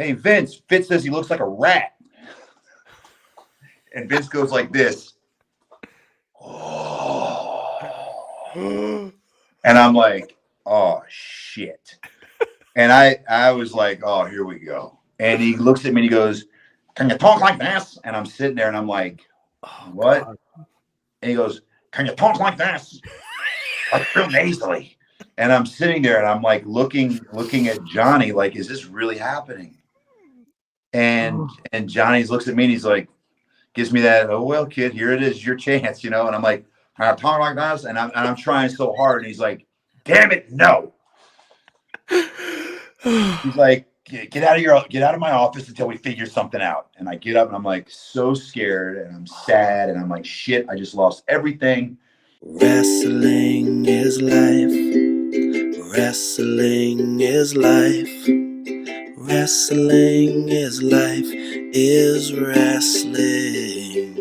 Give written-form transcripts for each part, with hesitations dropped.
hey, Vince, Fitz says he looks like a rat. And Vince goes like this. Oh. And I'm like, oh, shit. And I was like, oh, here we go. And he looks at me and he goes, can you talk like this? And I'm sitting there and I'm like, what? God. And he goes, can you talk like this? Like real nasally. And I'm sitting there and I'm like looking at Johnny like, is this really happening? And Johnny looks at me and he's like, gives me that, oh, well, kid, here it is, your chance, And I'm like, can I talk like this? And I'm trying so hard. And he's like, damn it, no. He's like, get out of my office until we figure something out. And I get up and I'm like so scared and I'm sad and I'm like, shit, I just lost everything. Wrestling is life. Wrestling is life. Wrestling is life. Is wrestling.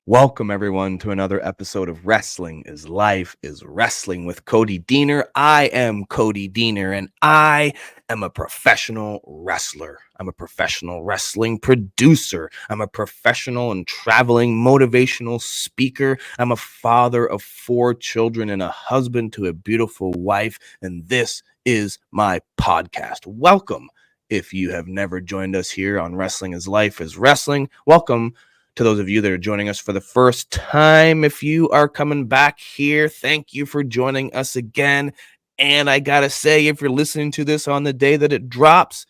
Welcome, everyone, to another episode of Wrestling is Life is Wrestling with Cody Deaner. I am Cody Deaner, and I am a professional wrestler. I'm a professional wrestling producer. I'm a professional and traveling motivational speaker. I'm a father of 4 children and a husband to a beautiful wife, and this is my podcast. Welcome. If you have never joined us here on Wrestling is Life is Wrestling, welcome. To those of you that are joining us for the first time, if you are coming back here, thank you for joining us again. And I got to say, if you're listening to this on the day that it drops,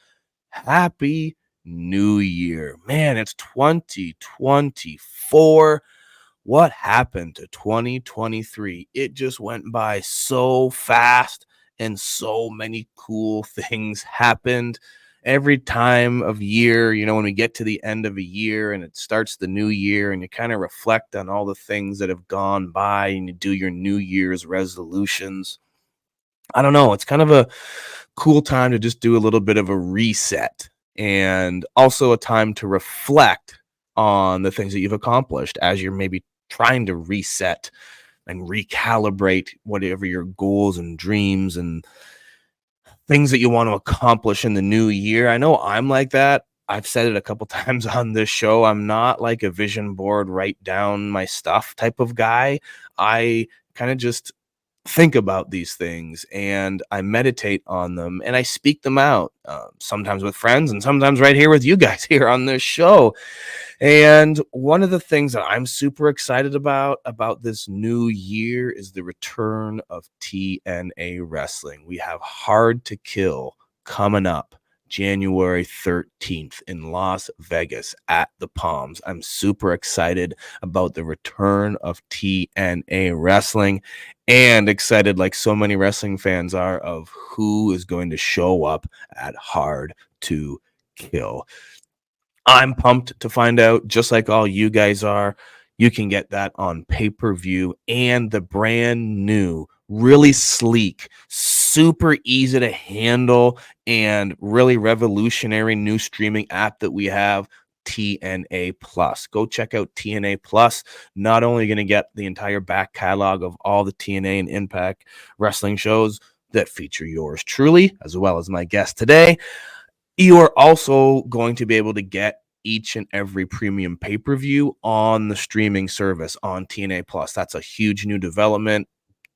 Happy New Year. Man, it's 2024. What happened to 2023? It just went by so fast and so many cool things happened. Every time of year, when we get to the end of a year and it starts the new year and you kind of reflect on all the things that have gone by and you do your New Year's resolutions. I don't know. It's kind of a cool time to just do a little bit of a reset and also a time to reflect on the things that you've accomplished as you're maybe trying to reset and recalibrate whatever your goals and dreams and things that you want to accomplish in the new year. I know I'm like that. I've said it a couple times on this show. I'm not like a vision board, write down my stuff type of guy. I kind of just think about these things and I meditate on them and I speak them out, sometimes with friends and sometimes right here with you guys here on this show. And one of the things that I'm super excited about this new year is the return of TNA Wrestling. We have Hard to Kill coming up January 13th in Las Vegas at the Palms. I'm super excited about the return of TNA Wrestling and excited, like so many wrestling fans are, of who is going to show up at Hard to Kill. I'm pumped to find out, just like all you guys are. You can get that on pay-per-view and the brand new, really sleek, super easy to handle, and really revolutionary new streaming app that we have, TNA Plus. Go check out TNA Plus. Not only are you going to get the entire back catalog of all the TNA and Impact wrestling shows that feature yours truly, as well as my guest today, you are also going to be able to get each and every premium pay-per-view on the streaming service on TNA Plus. That's a huge new development.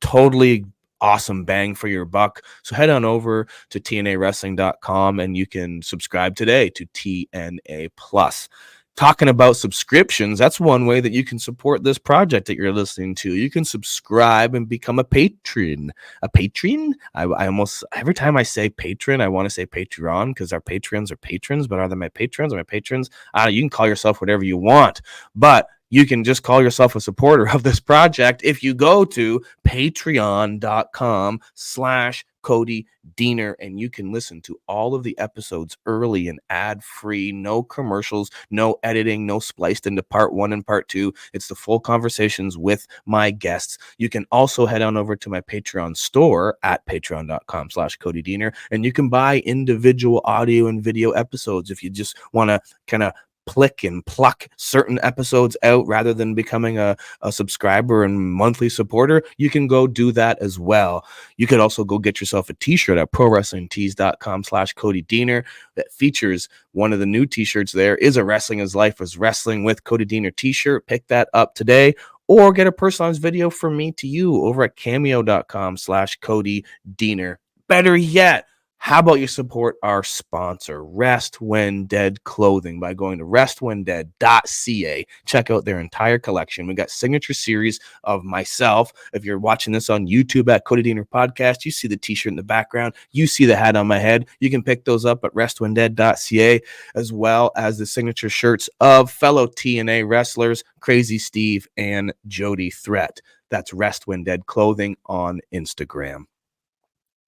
Totally awesome bang for your buck. So head on over to TNAWrestling.com and you can subscribe today to TNA Plus. Talking about subscriptions, that's one way that you can support this project that you're listening to. You can subscribe and become a patron. A patron? I almost, every time I say patron, I want to say Patreon because our patrons are patrons, but are they my patrons or my patrons? You can call yourself whatever you want, but you can just call yourself a supporter of this project if you go to patreon.com/Cody Deaner, and you can listen to all of the episodes early and ad-free, no commercials, no editing, no spliced into part 1 and part 2. It's the full conversations with my guests. You can also head on over to my Patreon store at patreon.com/Cody Deaner, and you can buy individual audio and video episodes if you just want to kind of pick and pluck certain episodes out rather than becoming a subscriber and monthly supporter, you can go do that as well. You could also go get yourself a t-shirt at prowrestlingtees.com/Cody Deaner that features one of the new t-shirts. There is a Wrestling is Life is Wrestling with Cody Deaner t-shirt. Pick that up today, or get a personalized video from me to you over at cameo.com/Cody Deaner. Better yet, how about you support our sponsor, Rest When Dead Clothing, by going to restwhendead.ca. Check out their entire collection. We got signature series of myself. If you're watching this on YouTube at Cody Deaner Podcast, you see the t-shirt in the background. You see the hat on my head. You can pick those up at restwhendead.ca, as well as the signature shirts of fellow TNA wrestlers, Crazy Steve and Jody Threat. That's Rest When Dead Clothing on Instagram.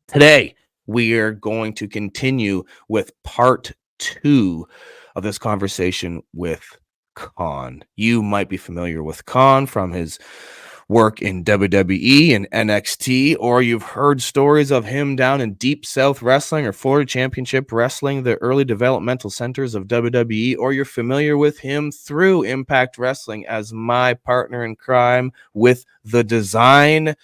Today, we are going to continue with part 2 of this conversation with Kon. You might be familiar with Kon from his work in WWE and NXT, or you've heard stories of him down in Deep South Wrestling or Florida Championship Wrestling, the early developmental centers of WWE, or you're familiar with him through Impact Wrestling as my partner in crime with the design.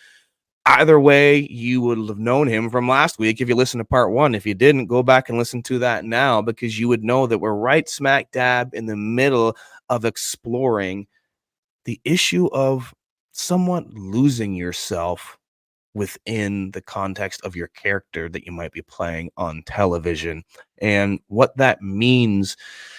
Either way, you would have known him from last week if you listened to part 1. If you didn't, go back and listen to that now, because you would know that we're right smack dab in the middle of exploring the issue of somewhat losing yourself within the context of your character that you might be playing on television, and what that means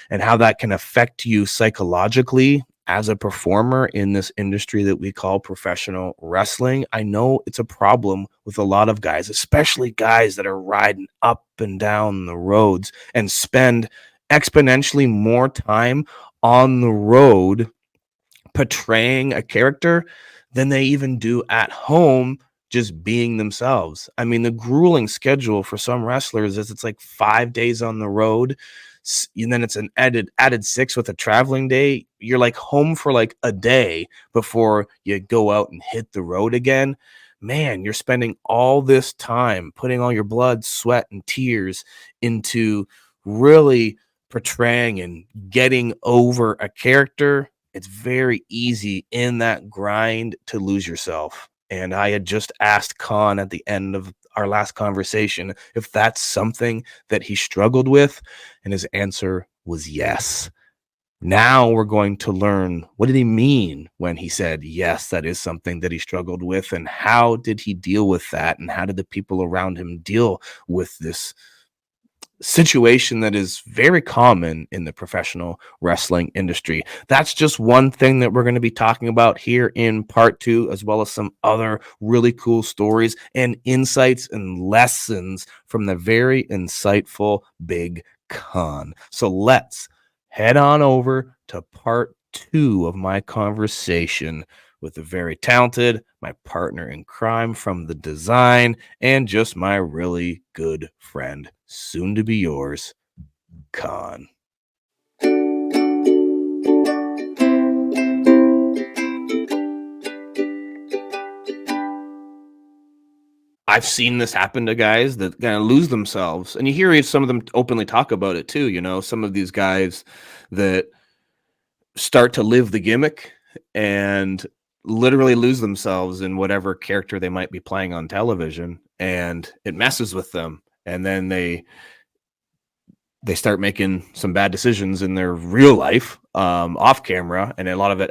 and how that can affect you psychologically as a performer in this industry that we call professional wrestling. I know it's a problem with a lot of guys, especially guys that are riding up and down the roads and spend exponentially more time on the road portraying a character than they even do at home just being themselves. I mean, the grueling schedule for some wrestlers is it's like 5 days on the road, and then it's an added 6 with a traveling day. You're like home for like a day before you go out and hit the road again. Man, you're spending all this time putting all your blood, sweat, and tears into really portraying and getting over a character. It's very easy in that grind to lose yourself. And I had just asked Kon at the end of our last conversation if that's something that he struggled with, and his answer was yes. Now we're going to learn, what did he mean when he said, yes, that is something that he struggled with, and how did he deal with that, and how did the people around him deal with this situation that is very common in the professional wrestling industry. That's just one thing that we're going to be talking about here in part 2, as well as some other really cool stories and insights and lessons from the very insightful Big Kon. So let's head on over to part 2 of my conversation with the very talented, my partner in crime from the design, and just my really good friend, soon to be yours, Kon. I've seen this happen to guys that kind of lose themselves, and you hear some of them openly talk about it too. You know, some of these guys that start to live the gimmick and literally lose themselves in whatever character they might be playing on television, and it messes with them, and then they start making some bad decisions in their real life, off camera, and a lot of it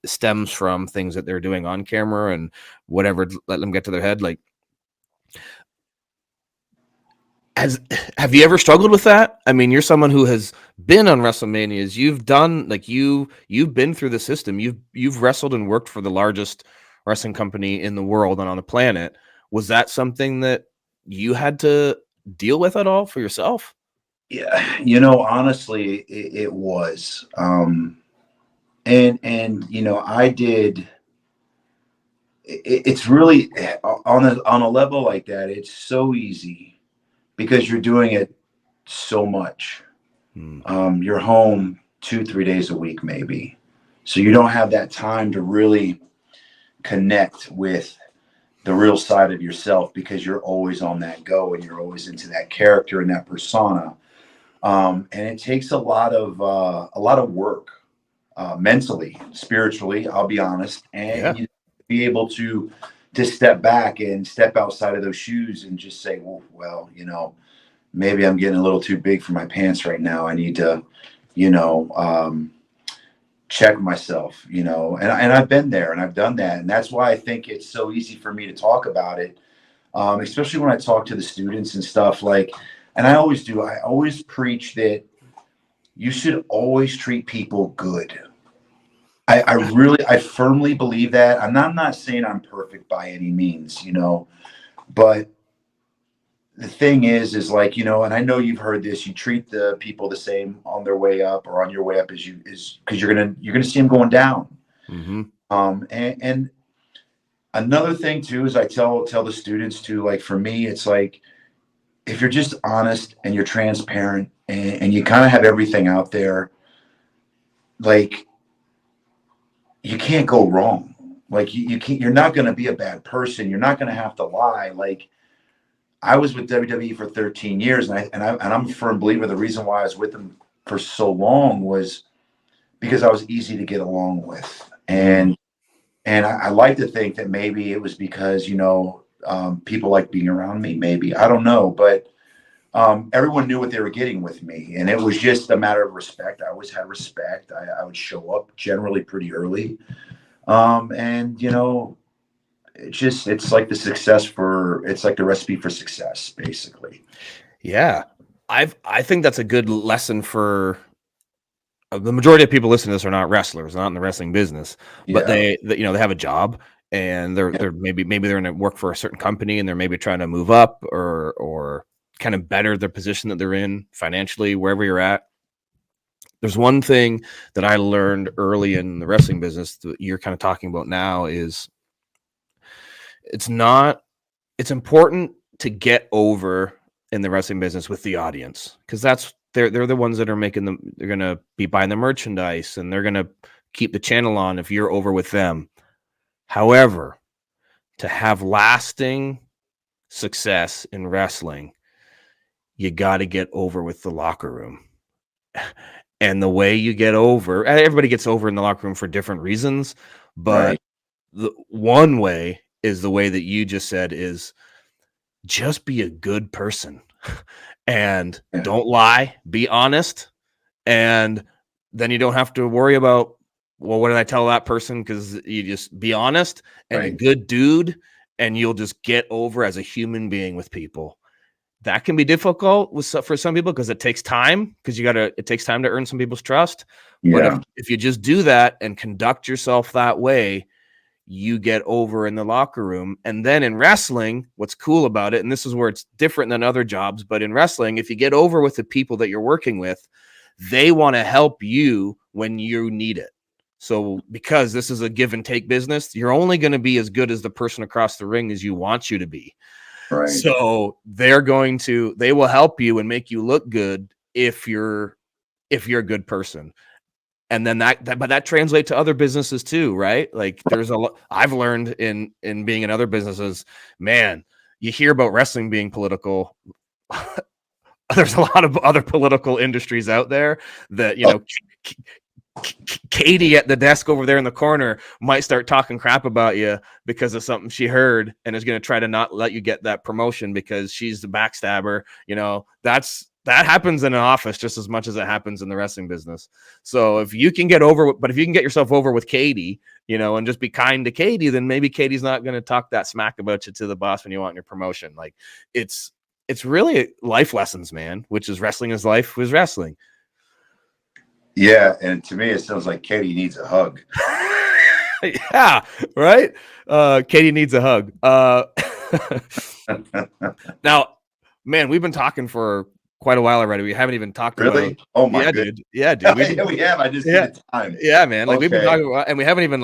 stems from things that they're doing on camera and whatever let them get to their head. Like, have you ever struggled with that? I mean, you're someone who has been on WrestleManias. You've done, like, you've been through the system. You've wrestled and worked for the largest wrestling company in the world and on the planet. Was that something that you had to deal with at all for yourself? Yeah, you know, honestly, it was. And you know, I did. It's really on a level like that. It's so easy because you're doing it so much. You're home 2-3 days a week, maybe, so you don't have that time to really connect with the real side of yourself because you're always on that go and you're always into that character and that persona. And it takes a lot of work, mentally, spiritually, I'll be honest, and you be able to step back and step outside of those shoes and just say, well, maybe I'm getting a little too big for my pants right now. I need to, check myself, and I've been there and I've done that. And that's why I think it's so easy for me to talk about it. Especially when I talk to the students and stuff and I always do, I always preach that you should always treat people good. I firmly believe that. I'm not saying I'm perfect by any means, but the thing is and I know you've heard this, you treat the people the same on their way up or on your way up because you're going to see them going down. Mm-hmm. And another thing too, is I tell the students too, for me, it's if you're just honest and you're transparent and you kind of have everything out there, you can't go wrong. You can't, you're not going to be a bad person. You're not going to have to lie. I was with WWE for 13 years and I'm a firm believer. The reason why I was with them for so long was because I was easy to get along with. And I like to think that maybe it was because, people like being around me, maybe, I don't know, but everyone knew what they were getting with me. And it was just a matter of respect. I always had respect. I would show up generally pretty early. It's like the recipe for success, basically. Yeah. I think that's a good lesson for the majority of people listening to this are not wrestlers, not in the wrestling business, but they have a job and they're maybe they're in work for a certain company and they're maybe trying to move up or kind of better their position that they're in financially, wherever you're at. There's one thing that I learned early in the wrestling business that you're kind of talking about now is it's important to get over in the wrestling business with the audience, because they're the ones that are they're going to be buying the merchandise and they're going to keep the channel on if you're over with them. However, to have lasting success in wrestling, you got to get over with the locker room. And the way you get over, everybody gets over in the locker room for different reasons, but the one way is the way that you just said, is just be a good person and don't lie, be honest. And then you don't have to worry about, well, what did I tell that person? Because you just be honest and a good dude, and you'll just get over as a human being with people. That can be difficult for some people because it takes time, because it takes time to earn some people's trust. Yeah. But if you just do that and conduct yourself that way, you get over in the locker room. And then in wrestling, what's cool about it, and this is where it's different than other jobs, but in wrestling, if you get over with the people that you're working with, they want to help you when you need it. So because this is a give and take business, you're only going to be as good as the person across the ring as you want you to be. Right. So they will help you and make you look good if you're a good person. And then that translates to other businesses too, right? Like there's a lot I've learned in being in other businesses, man, you hear about wrestling being political. There's a lot of other political industries out there that, Katie at the desk over there in the corner might start talking crap about you because of something she heard and is going to try to not let you get that promotion because she's the backstabber. That happens in an office just as much as it happens in the wrestling business. So if you can get yourself over with Katie, and just be kind to Katie, then maybe Katie's not going to talk that smack about you to the boss when you want your promotion. Like it's really life lessons, man, which is wrestling is life was wrestling. Yeah, and to me, it sounds like Katie needs a hug. Yeah, right? Katie needs a hug. Now, man, we've been talking for quite a while already. We haven't even talked about... Oh, my God. Dude. Yeah, dude. We have. I just need time. Yeah, man. Like, we've been talking about, and we haven't even,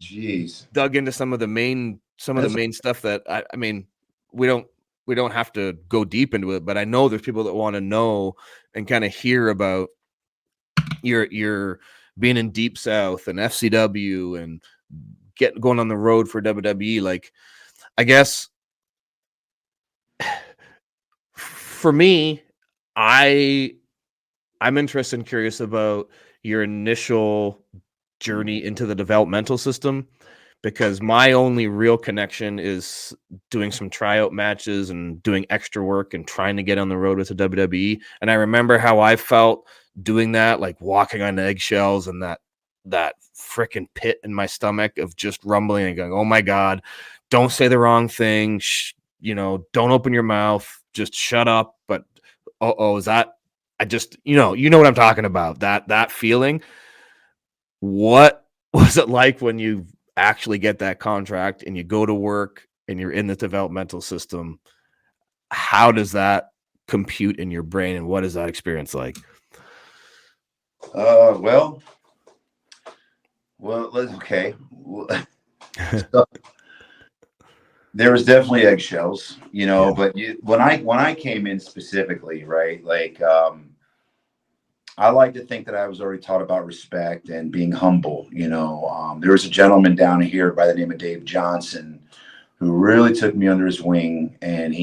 jeez, dug into some of the main stuff that, I mean, we don't have to go deep into it, but I know there's people that want to know and kind of hear about your being in Deep South and FCW and going on the road for WWE. Like, I guess for me, I I'm interested and curious about your initial journey into the developmental system, because my only real connection is doing some tryout matches and doing extra work and trying to get on the road with the WWE. And I remember how I felt doing that, like walking on eggshells and that freaking pit in my stomach of just rumbling and going, oh my God, don't say the wrong thing. Don't open your mouth, just shut up. But is that, I just, you know what I'm talking about, that feeling. What was it like when you actually get that contract and you go to work and you're in the developmental system? How does that compute in your brain, and what is that experience like? Well, okay. So, there was definitely eggshells, Yeah. but when I came in specifically, right? Like, I like to think that I was already taught about respect and being humble. There was a gentleman down here by the name of Dave Johnson who really took me under his wing, and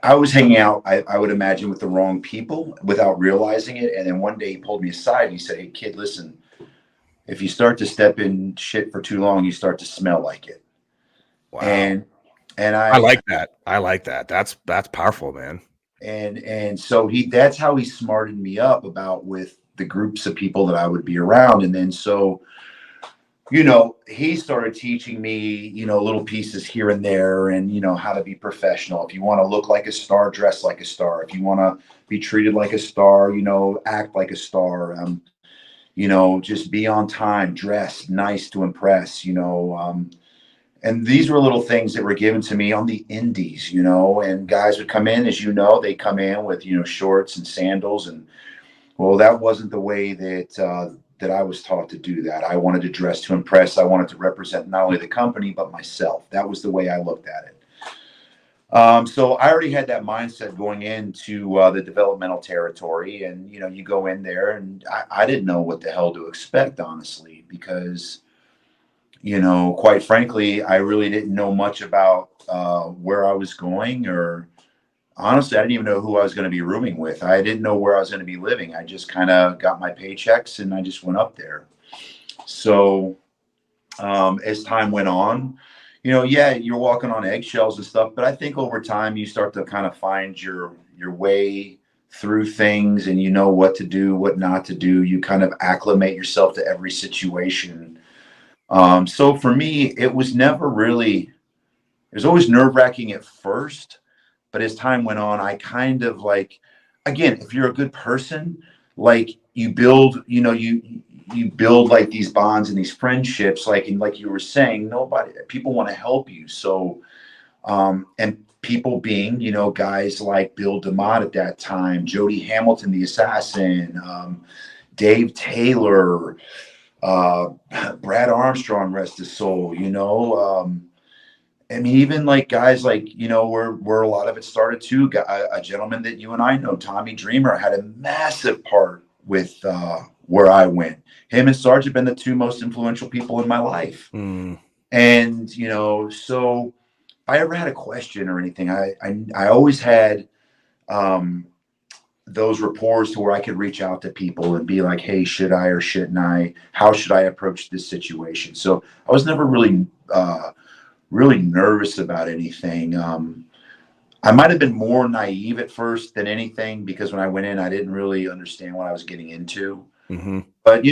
I was hanging out, I would imagine, with the wrong people without realizing it. And then one day he pulled me aside and he said, "Hey kid, listen, if you start to step in shit for too long, you start to smell like it." Wow. And I like that. I like that. That's powerful, man. And so that's how he smarted me up about with the groups of people that I would be around. And then so he started teaching me, little pieces here and there, and, how to be professional. If you want to look like a star, dress like a star. If you want to be treated like a star, act like a star. Just be on time, dress nice to impress, and these were little things that were given to me on the indies, and guys would come in, as they come in with, shorts and sandals. And well, that wasn't the way that I was taught to do that. I wanted to dress to impress. I wanted to represent not only the company, but myself. That was the way I looked at it. So I already had that mindset going into the developmental territory. And, you go in there, and I didn't know what the hell to expect, honestly, because, quite frankly, I really didn't know much about where I was going, or honestly, I didn't even know who I was going to be rooming with. I didn't know where I was going to be living. I just kind of got my paychecks and I just went up there. So as time went on, yeah, you're walking on eggshells and stuff, but I think over time you start to kind of find your way through things, and what to do, what not to do. You kind of acclimate yourself to every situation. So for me, it was always nerve-wracking at first. But as time went on, I kind of again, if you're a good person, you build, you build like these bonds and these friendships, and like you were saying, people want to help you. So, and people being, guys like Bill DeMott at that time, Jody Hamilton, the assassin, Dave Taylor, Brad Armstrong, rest his soul, I mean, even like guys like, where a lot of it started too. A gentleman that you and I know, Tommy Dreamer, had a massive part with where I went. Him and Sarge have been the two most influential people in my life. Mm. And, so if I ever had a question or anything, I always had those rapports to where I could reach out to people and be like, hey, should I or shouldn't I? How should I approach this situation? So I was never really nervous about anything. I might have been more naive at first than anything, because when I went in, I didn't really understand what I was getting into. Mm-hmm. But,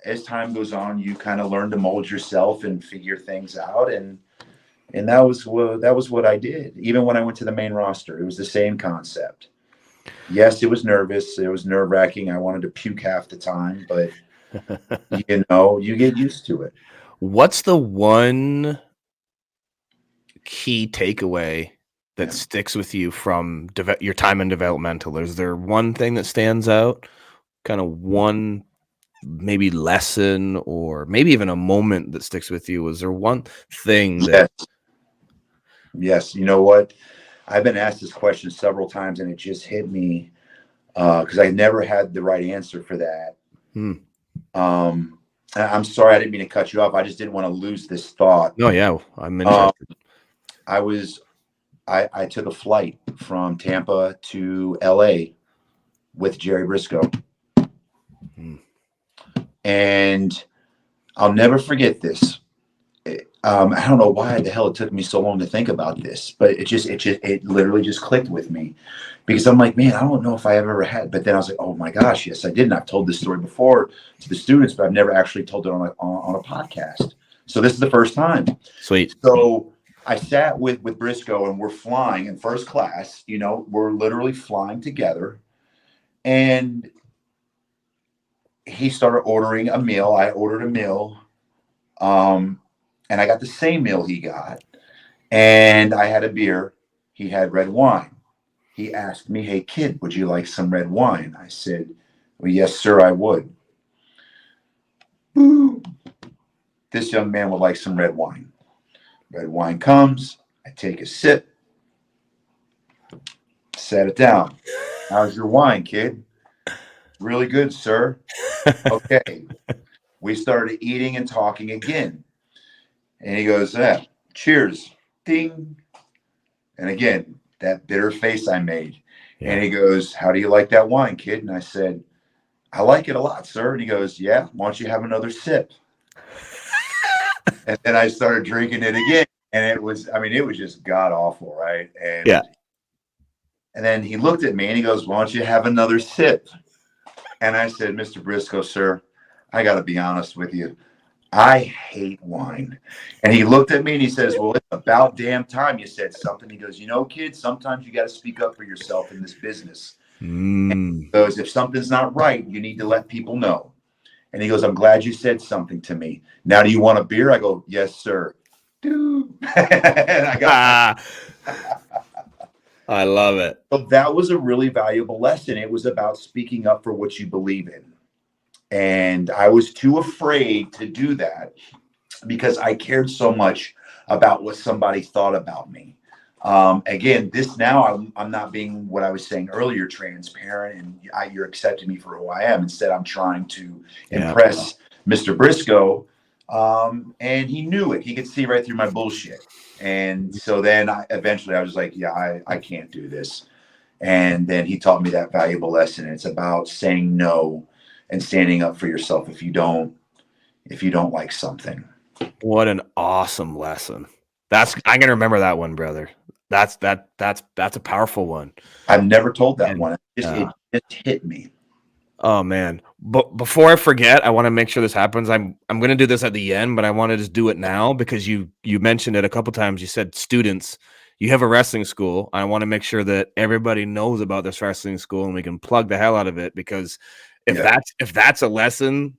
as time goes on, you kind of learn to mold yourself and figure things out. And that was what I did. Even when I went to the main roster, it was the same concept. Yes, it was nervous. It was nerve-wracking. I wanted to puke half the time, but, you get used to it. What's the one key takeaway that sticks with you from your time in developmental? Is there one thing that stands out? Kind of one maybe lesson, or maybe even a moment that sticks with you? Was there one thing that... Yes. You know what? I've been asked this question several times, and it just hit me because I never had the right answer for that. I'm sorry, I didn't mean to cut you off. I just didn't want to lose this thought. No, yeah, I'm interested. I took a flight from Tampa to LA with Jerry Briscoe. Hmm. And I'll never forget this. I don't know why the hell it took me so long to think about this, but it literally just clicked with me, because I'm like, man, I don't know if I ever had. But then I was like, oh my gosh, yes, I did. And I've told this story before to the students, but I've never actually told it on a podcast. So this is the first time. Sweet. So I sat with Briscoe, and we're flying in first class. You know, we're literally flying together, and he started ordering a meal. I ordered a meal. And I got the same meal he got. And I had a beer. He had red wine. He asked me, hey, kid, would you like some red wine? I said, well, yes, sir, I would. Boom. This young man would like some red wine. Red wine comes. I take a sip. Set it down. How's your wine, kid? Really good, sir. Okay. We started eating and talking again. And he goes, cheers. Ding. And again, that bitter face I made. Yeah. And he goes, how do you like that wine, kid? And I said, I like it a lot, sir. And he goes, yeah, why don't you have another sip? And then I started drinking it again. And it was just god awful, right? And Yeah. And then he looked at me and he goes, why don't you have another sip? And I said, Mr. Briscoe, sir, I got to be honest with you. I hate wine. And he looked at me and he says, well, it's about damn time you said something. He goes, you know, kid, sometimes you got to speak up for yourself in this business. And he goes, if something's not right, you need to let people know. And he goes, I'm glad you said something to me. Now, do you want a beer? I go, yes, sir. Dude. And I got I love it. So that was a really valuable lesson. It was about speaking up for what you believe in. And I was too afraid to do that because I cared so much about what somebody thought about me. Again, this now I'm not being what I was saying earlier, transparent, and you're accepting me for who I am. Instead, I'm trying to impress Mr. Briscoe. And he knew it. He could see right through my bullshit. And so then eventually I was like, yeah, I can't do this. And then he taught me that valuable lesson. It's about saying no and standing up for yourself if you don't like something. What an awesome lesson. I'm gonna remember that one, brother. That's a powerful one. I've never told that one. It just hit me. Oh man. But before I forget, I want to make sure this happens. I'm gonna do this at the end, but I want to just do it now because you mentioned it a couple times. You said students. You have a wrestling school. I want to make sure that everybody knows about this wrestling school and we can plug the hell out of it, because if that's a lesson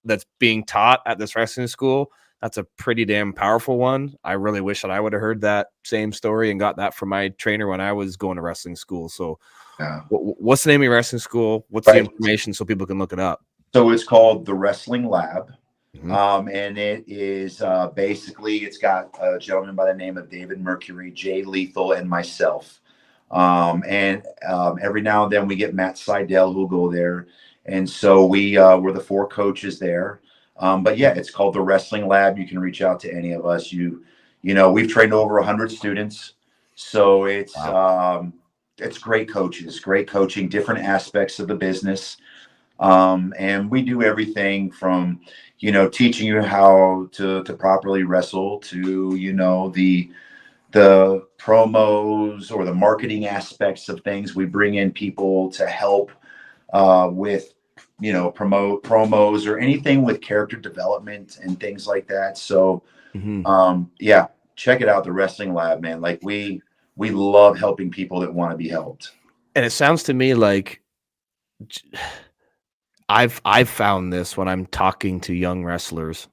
that's being taught at this wrestling school, that's a pretty damn powerful one. I really wish that I would have heard that same story and got that from my trainer when I was going to wrestling school. So what's the name of your wrestling school? What's the information so people can look it up? So it's called the Wrestling Lab. And it is basically, it's got a gentleman by the name of David Mercury, Jay Lethal, and myself. Every now and then we get Matt Seidel who'll go there. And so we're the four coaches there. But yeah, it's called the Wrestling Lab. You can reach out to any of us. You know, we've trained over 100 students. So it's great coaches, great coaching, different aspects of the business. And we do everything from, you know, teaching you how to properly wrestle to, you know, the promos or the marketing aspects of things. We bring in people to help with, you know, promote promos or anything with character development and things like that. So, yeah, check it out. The Wrestling Lab, man. Like we love helping people that want to be helped. And it sounds to me like I've found this when I'm talking to young wrestlers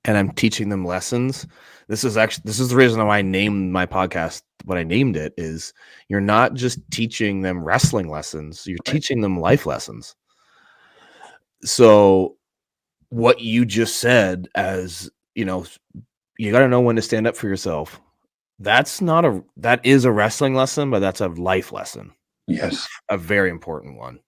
and I'm teaching them lessons. This is the reason why I named my podcast what I named it, is you're not just teaching them wrestling lessons, you're teaching them life lessons. So what you just said, as you know, you got to know when to stand up for yourself. That is a wrestling lesson, but that's a life lesson. Yes. A very important one.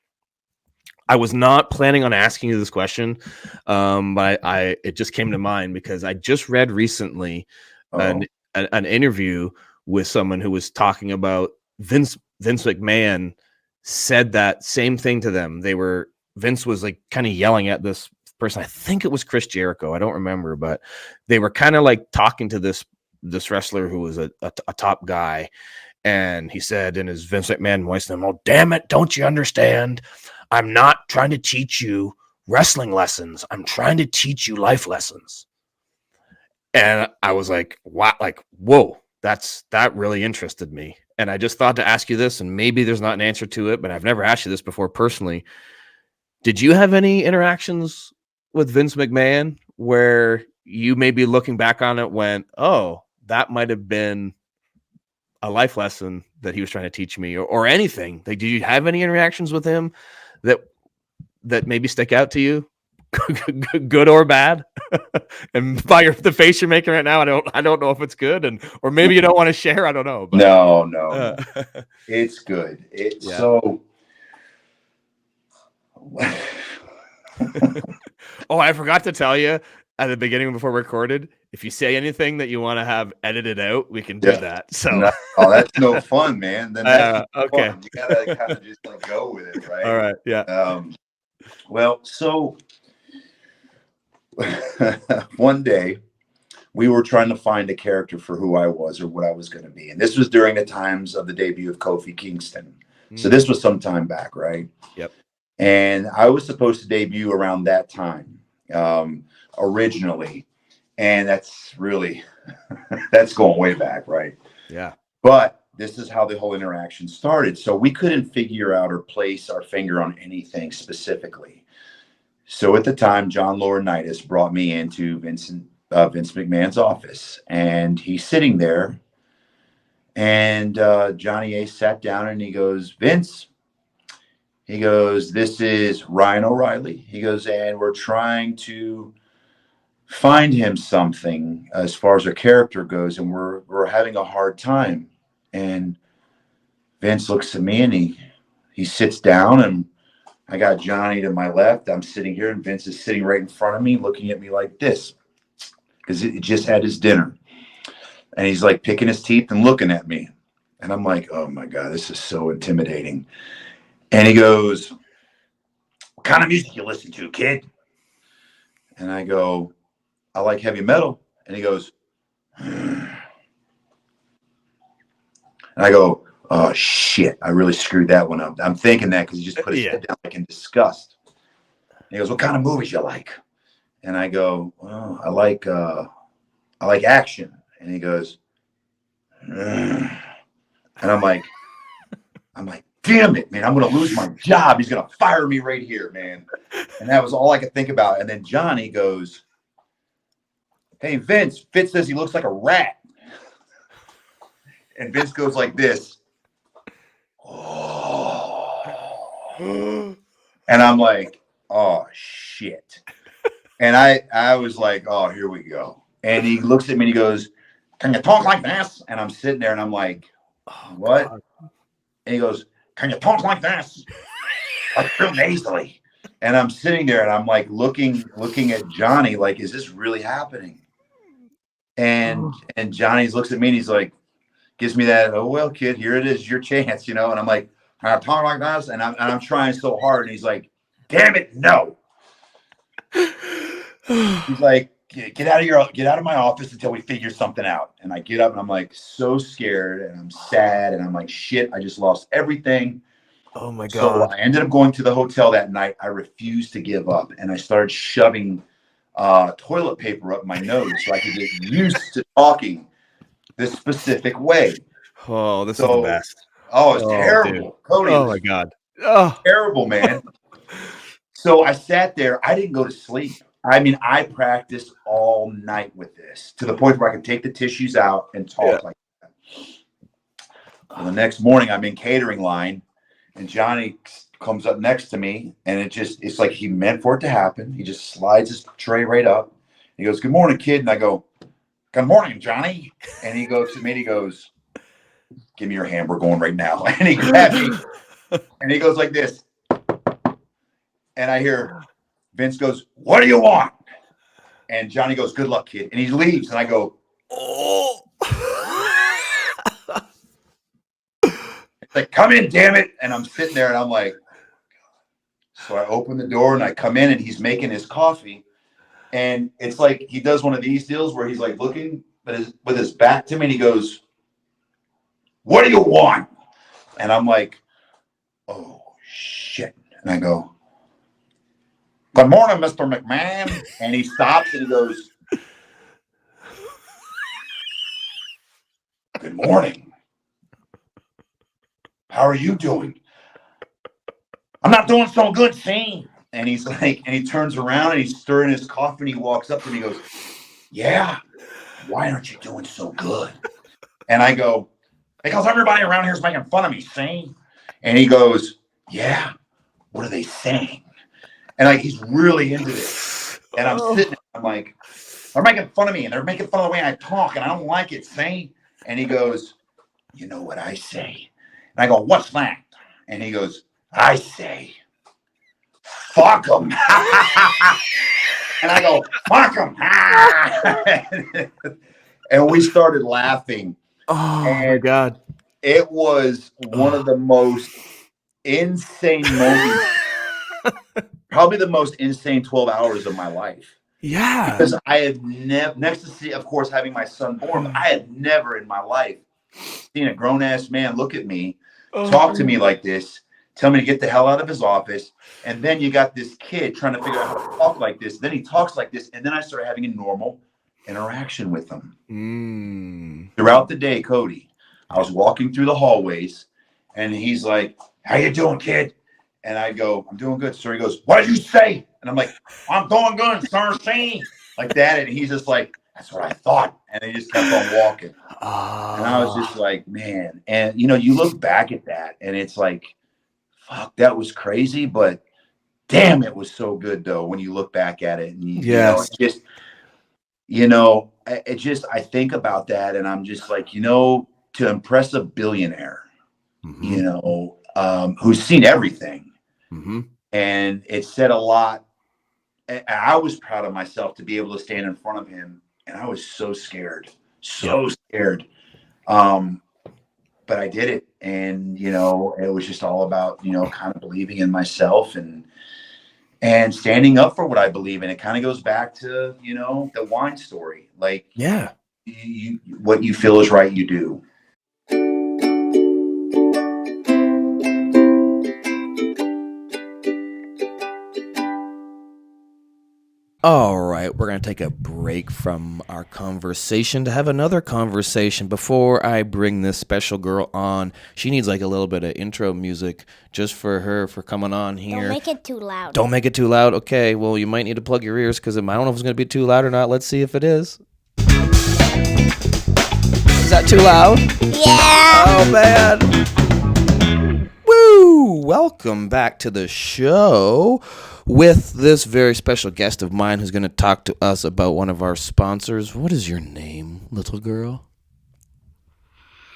I was not planning on asking you this question, but it just came to mind because I just read recently an interview with someone who was talking about Vince McMahon said that same thing to them. Vince was like kind of yelling at this person. I think it was Chris Jericho. I don't remember, but they were kind of like talking to this wrestler who was a top guy. And he said in his Vince McMahon voice to them, "Oh, damn it. Don't you understand? I'm not trying to teach you wrestling lessons. I'm trying to teach you life lessons." And I was like, wow, like, whoa, that really interested me. And I just thought to ask you this, and maybe there's not an answer to it, but I've never asked you this before personally. Did you have any interactions with Vince McMahon where you maybe looking back on it went, oh, that might have been a life lesson that he was trying to teach me, or anything? Like, did you have any interactions with him that maybe stick out to you, good or bad? And by the face you're making right now, I don't know if it's good, or maybe you don't want to share. I don't know. But, no. It's good. It's so. Oh, I forgot to tell you at the beginning before we recorded. If you say anything that you want to have edited out, we can do that. So, that's no fun, man. Then that's okay. Fun. You gotta kind of just like go with it, right? All right. Yeah. Well, so one day we were trying to find a character for who I was or what I was going to be, and this was during the times of the debut of Kofi Kingston. So this was some time back, right? Yep. And I was supposed to debut around that time, originally. And that's really, that's going way back, right? Yeah. But this is how the whole interaction started. So we couldn't figure out or place our finger on anything specifically. So at the time, John Laurinaitis brought me into Vince McMahon's office. And he's sitting there. And Johnny Ace sat down and he goes, "Vince," he goes, "this is Ryan O'Reilly." He goes, "and we're trying to find him something as far as our character goes, and we're having a hard time." And Vince looks at me and he sits down, and I got Johnny to my left. I'm sitting here, and Vince is sitting right in front of me, looking at me like this, because he just had his dinner. And he's like picking his teeth and looking at me. And I'm like, oh my God, this is so intimidating. And he goes, "What kind of music you listen to, kid?" And I go, "I like heavy metal." And he goes, and I go, "Oh shit, I really screwed that one up." I'm thinking that because he just put his head down like in disgust. And he goes, "What kind of movies you like?" And I go, "Well, I like action." And he goes, and I'm like, damn it, man, I'm gonna lose my job. He's gonna fire me right here, man. And that was all I could think about. And then Johnny goes, "Hey, Vince, Fitz says he looks like a rat." And Vince goes like this. Oh. And I'm like, oh shit. And I was like, oh, here we go. And he looks at me and he goes, "Can you talk like this?" And I'm sitting there and I'm like, what? God. And he goes, "Can you talk like this? Like real nasally?" And I'm sitting there and I'm like looking at Johnny like, is this really happening? And Johnny looks at me and he's like, gives me that, "Oh well, kid, here it is, your chance," you know. And I'm like, "Can I talk like this?" And I'm trying so hard, and he's like, "Damn it, no." He's like, get out of my office until we figure something out." And I get up and I'm like so scared and I'm sad and I'm like, shit, I just lost everything. Oh my God. So I ended up going to the hotel that night. I refused to give up, and I started shoving toilet paper up my nose so I could get used to talking this specific way. Oh, this is the best. Oh, it's terrible. Dude. Cody, oh my God. Oh, terrible, man. So I sat there. I didn't go to sleep. I mean, I practiced all night with this to the point where I could take the tissues out and talk like that. Well, the next morning, I'm in catering line, and Johnny comes up next to me, and it's like he meant for it to happen. He just slides his tray right up. He goes, "Good morning, kid." And I go, "Good morning, Johnny." And he goes to me and he goes, "Give me your hand. We're going right now." And he grabbed me, and he goes like this. And I hear Vince goes, "What do you want?" And Johnny goes, "Good luck, kid." And he leaves. And I go, "Oh." He's like, come in, damn it. And I'm sitting there and I'm like, so I open the door and I come in and he's making his coffee. And it's like he does one of these deals where he's like looking with his back to me and he goes, what do you want? And I'm like, oh, shit. And I go, good morning, Mr. McMahon. And he stops and he goes, good morning. How are you doing? I'm not doing so good, see? And he's like, and he turns around and he's stirring his coffee and he walks up to me and he goes, yeah, why aren't you doing so good? And I go, because everybody around here is making fun of me, see? And he goes, yeah, what are they saying? And like, he's really into this. And I'm sitting there, I'm like, they're making fun of me and they're making fun of the way I talk and I don't like it, see? And he goes, you know what I say? And I go, what's that? And he goes, I say, fuck them. And I go, fuck them. And we started laughing. Oh, my God. It was one of the most insane moments, probably the most insane 12 hours of my life. Yeah. Because I had never, next to see, of course, having my son born, but I had never in my life seen a grown-ass man look at me, talk to me like this, tell me to get the hell out of his office. And then you got this kid trying to figure out how to talk like this. Then he talks like this. And then I started having a normal interaction with him. Throughout the day, Cody, I was walking through the hallways and he's like, how you doing, kid? And I go, I'm doing good, sir. He goes, what did you say? And I'm like, I'm doing good, sir. See? Like that. And he's just like, that's what I thought. And he just kept on walking. And I was just like, man. And, you know, you look back at that and it's like, fuck, that was crazy. But damn, it was so good, though, when you look back at it. And, you know, it's just, you know, it just, I think about that and I'm just like, you know, to impress a billionaire, you know, who's seen everything. And it said a lot. And I was proud of myself to be able to stand in front of him. And I was so scared, scared. But I did it. And, you know, it was just all about, you know, kind of believing in myself and standing up for what I believe in. It kind of goes back to, you know, the wine story. Like, what you feel is right, you do. All right, we're going to take a break from our conversation to have another conversation. Before I bring this special girl on, she needs like a little bit of intro music just for her for coming on here. Don't make it too loud. Don't make it too loud. Okay, well, you might need to plug your ears because I don't know if it's going to be too loud or not. Let's see if it is. Is that too loud? Yeah. Oh, man. Woo! Welcome back to the show with this very special guest of mine who's going to talk to us about one of our sponsors. What is your name, little girl?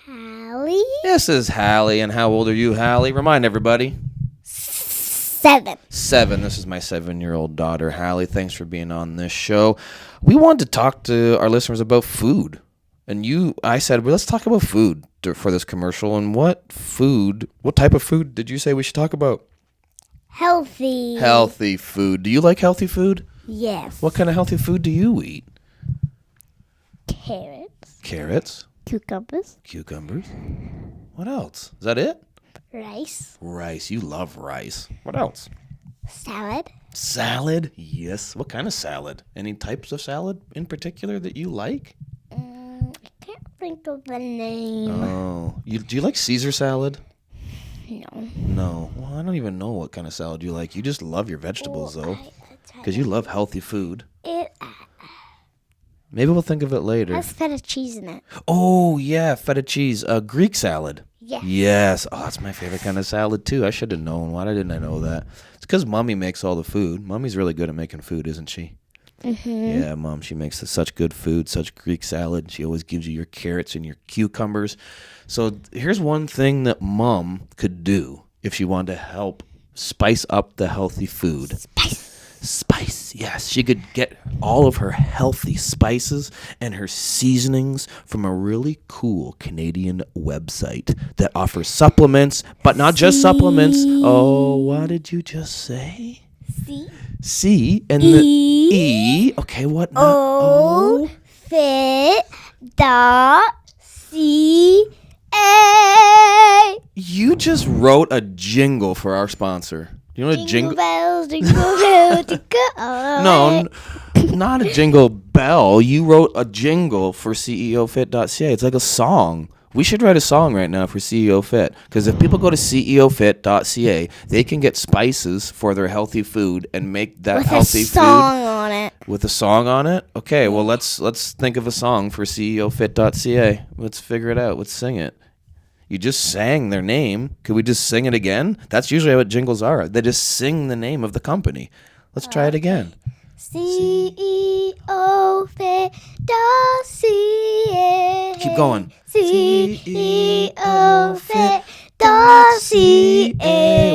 Hallie? This is Hallie. And how old are you, Hallie? Remind everybody. 7. 7. This is my 7-year-old daughter, Hallie. Thanks for being on this show. We wanted to talk to our listeners about food. And I said, well, let's talk about food for this commercial. And what type of food did you say we should talk about? Healthy. Healthy food. Do you like healthy food? Yes. What kind of healthy food do you eat? Carrots. Carrots. Cucumbers. Cucumbers. What else? Is that it? Rice. Rice. You love rice. What else? Salad. Salad? Yes. What kind of salad? Any types of salad in particular that you like? I can't think of the name. Oh. Do you like Caesar salad? No. Well, I don't even know what kind of salad you like. You just love your vegetables, though. Because you love healthy food. Maybe we'll think of it later. It has feta cheese in it. Oh, yeah, feta cheese. Greek salad. Yeah. Yes. Oh, that's my favorite kind of salad, too. I should have known. Why didn't I know that? It's because Mommy makes all the food. Mommy's really good at making food, isn't she? Yeah, Mom, she makes such good food, such Greek salad. She always gives you your carrots and your cucumbers. So here's one thing that Mom could do if she wanted to help spice up the healthy food. Spice. Yes, she could get all of her healthy spices and her seasonings from a really cool Canadian website that offers supplements, but not just supplements. Oh, what did you just say? C and the E. Okay, what? O fit dot C A. You just wrote a jingle for our sponsor. You know what a jingle? Bells, jingle bells, jingle all No, not a jingle bell. You wrote a jingle for CEOFit.ca. It's like a song. We should write a song right now for CEO Fit, because if people go to CEOFit.ca, they can get spices for their healthy food and make that with healthy a song on it. with a song on it. Okay, well let's think of a song for CEOFit.ca. Let's figure it out. Let's sing it. You just sang their name. Could we just sing it again? That's usually what jingles are. They just sing the name of the company. Let's try it again. CEOFit.ca. Keep going. CEOFit.ca.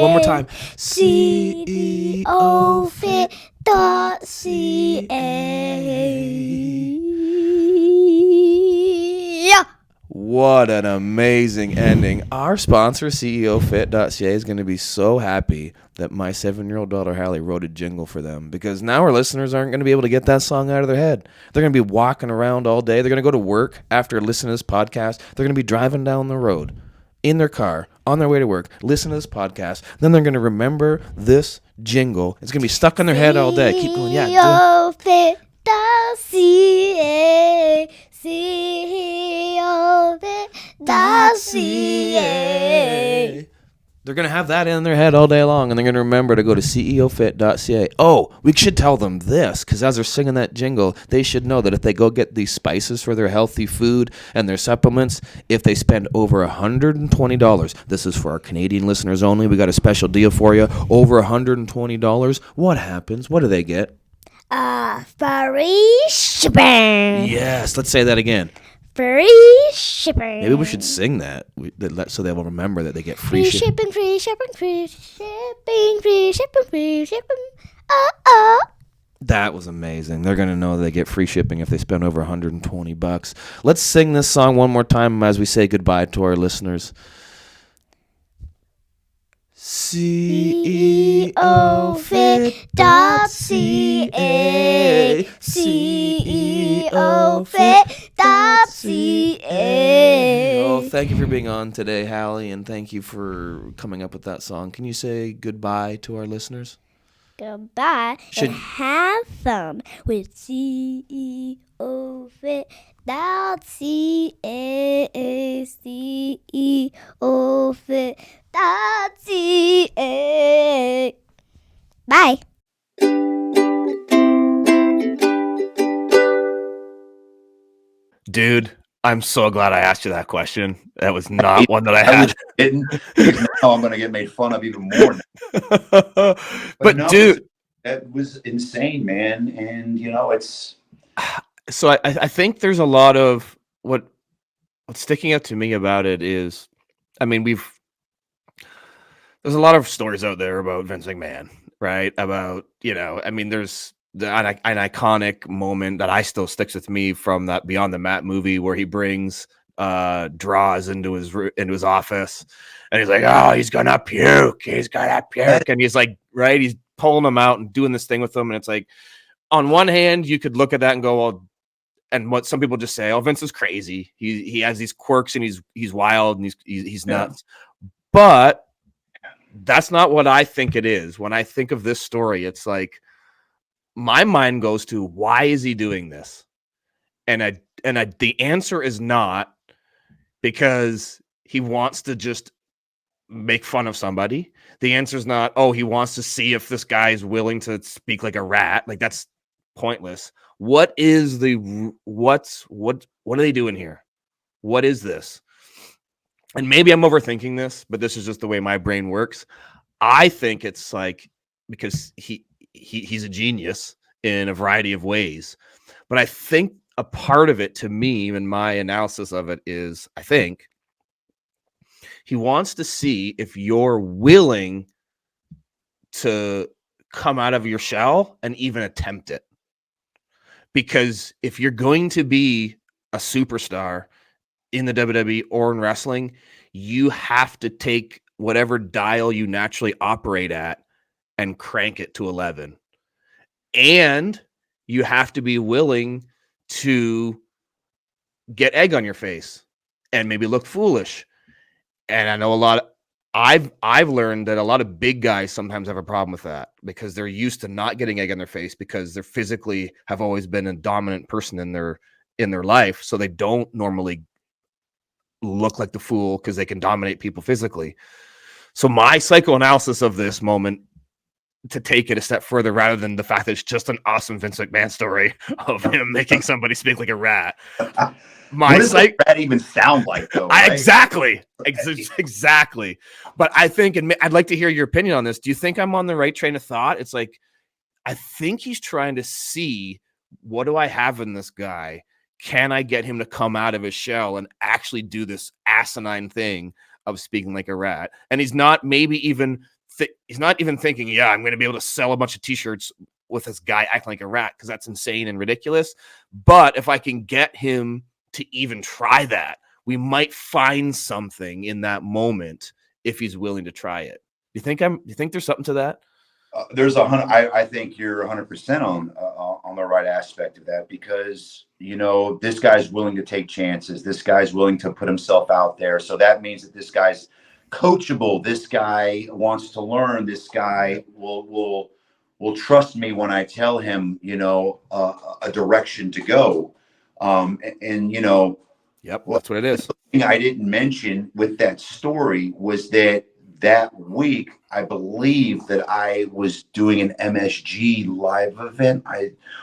One more time. CEOFit.ca. What an amazing ending. Our sponsor, CEOFit.ca, is going to be so happy that my 7-year-old daughter, Hallie, wrote a jingle for them, because now our listeners aren't going to be able to get that song out of their head. They're going to be walking around all day. They're going to go to work after listening to this podcast. They're going to be driving down the road in their car on their way to work, listen to this podcast. Then they're going to remember this jingle. It's going to be stuck in their head all day. Keep going. Yeah. CEOFit.ca. CEOFit.ca. They're going to have that in their head all day long, and they're going to remember to go to CEOFit.ca. Oh, we should tell them this, because as they're singing that jingle, they should know that if they go get these spices for their healthy food and their supplements, if they spend over $120, this is for our Canadian listeners only, we got a special deal for you, over $120, what happens? What do they get? Free shipping. Yes, let's say that again. Free shipping. Maybe we should sing that so they will remember that they get free Free shipping. shipping, free shipping, free shipping, free shipping, free shipping. Oh. That was amazing. They're going to know they get free shipping if they spend over $120. Let's sing this song one more time as we say goodbye to our listeners. CEOFit.ca. CEOFit.ca. Oh, thank you for being on today, Hallie, and thank you for coming up with that song. Can you say goodbye to our listeners? Goodbye and have fun with CEOFit.ca. CEOFit.ca. Bye. Dude, I'm so glad I asked you that question. That was not one that I had. Now I'm going to get made fun of even more. But no, dude, that was insane, man. And it's. So I think there's a lot of what's sticking out to me about it is, I mean, there's a lot of stories out there about Vince McMahon, right? About, I mean, there's an iconic moment that still sticks with me from that Beyond the Mat movie where he brings Draws into his office and he's like, oh, he's gonna puke, and he's like, right, he's pulling him out and doing this thing with him, and it's like, on one hand, you could look at that and go, well, and what some people just say, oh, Vince is crazy. He has these quirks and he's wild and he's nuts. But that's not what I think it is. When I think of this story, it's like my mind goes to, why is he doing this? And the answer is not because he wants to just make fun of somebody. The answer is not, oh, he wants to see if this guy is willing to speak like a rat. Like, that's pointless. What are they doing here? What is this? And maybe I'm overthinking this, but this is just the way my brain works. I think it's like, because he's a genius in a variety of ways, but I think a part of it, to me, and my analysis of it is, I think he wants to see if you're willing to come out of your shell and even attempt it. Because if you're going to be a superstar in the WWE or in wrestling, you have to take whatever dial you naturally operate at and crank it to 11. And you have to be willing to get egg on your face and maybe look foolish. And I know I've learned that a lot of big guys sometimes have a problem with that because they're used to not getting egg on their face because they're physically have always been a dominant person in their life. So they don't normally look like the fool because they can dominate people physically. So my psychoanalysis of this moment, to take it a step further, rather than the fact that it's just an awesome Vince McMahon story of him making somebody speak like a rat. What does that rat even sound like, though? Right? Exactly. But I think, and I'd like to hear your opinion on this. Do you think I'm on the right train of thought? It's like, I think he's trying to see, what do I have in this guy? Can I get him to come out of his shell and actually do this asinine thing of speaking like a rat? And he's not maybe even he's not even thinking, yeah, I'm going to be able to sell a bunch of t-shirts with this guy acting like a rat, because that's insane and ridiculous. But if I can get him to even try that, we might find something in that moment if he's willing to try it. Do you think there's something to that? I think you're 100% on the right aspect of that, because, you know, this guy's willing to take chances. This guy's willing to put himself out there. So that means that this guy's coachable. This guy wants to learn. This guy will trust me when I tell him, you know, a direction to go. And you know, yep, that's what it is. The thing I didn't mention with that story was that week, I believe that I was doing an MSG live event,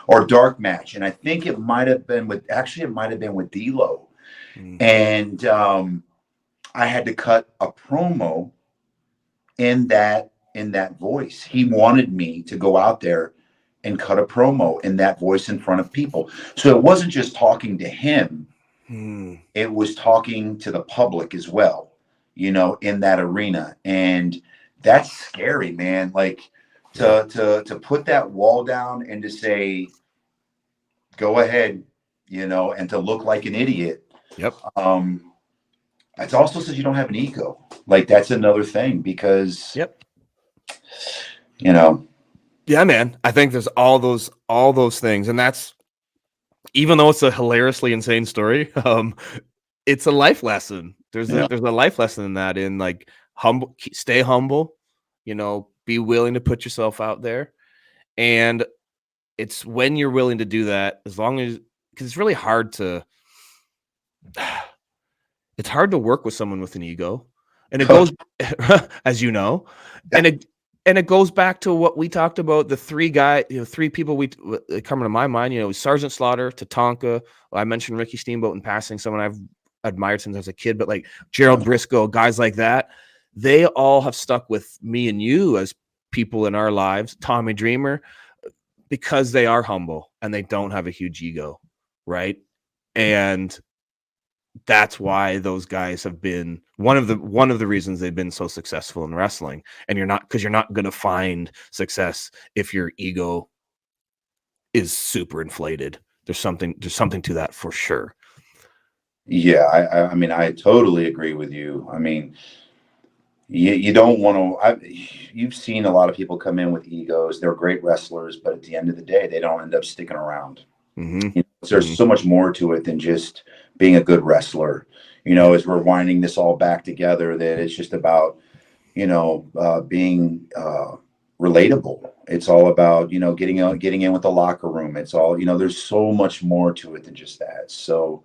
or dark match, and I think it might have been with D'Lo, and I had to cut a promo in that voice. He wanted me to go out there and cut a promo in that voice in front of people. So it wasn't just talking to him; it was talking to the public as well, you know, in that arena. And that's scary, man. Like to put that wall down and to say, go ahead, you know, and to look like an idiot. Yep. It also says you don't have an ego. Like, that's another thing, because, you know. Yeah, man. I think there's all those things. And that's, even though it's a hilariously insane story, it's a life lesson. There's a life lesson in that, in like, stay humble, you know, be willing to put yourself out there. And it's when you're willing to do that, as long as, because it's really hard to, it's hard to work with someone with an ego. And it goes, as you know, and it goes back to what we talked about, the three people coming to my mind, you know, Sergeant Slaughter, Tatanka. I mentioned Ricky Steamboat in passing, someone I've admired since I was a kid, but like Gerald Briscoe, guys like that, they all have stuck with me and you as people in our lives, Tommy Dreamer, because they are humble and they don't have a huge ego, right? And that's why those guys have been one of the reasons they've been so successful in wrestling. And you're not going to find success if your ego is super inflated. There's something to that for sure. Yeah, I mean, I totally agree with you. I mean, you don't want to. You've seen a lot of people come in with egos. They're great wrestlers, but at the end of the day, they don't end up sticking around. You know, there's so much more to it than just being a good wrestler. You know, as we're winding this all back together, that it's just about, you know, being relatable. It's all about, you know, getting in with the locker room. It's all, you know, there's so much more to it than just that. So,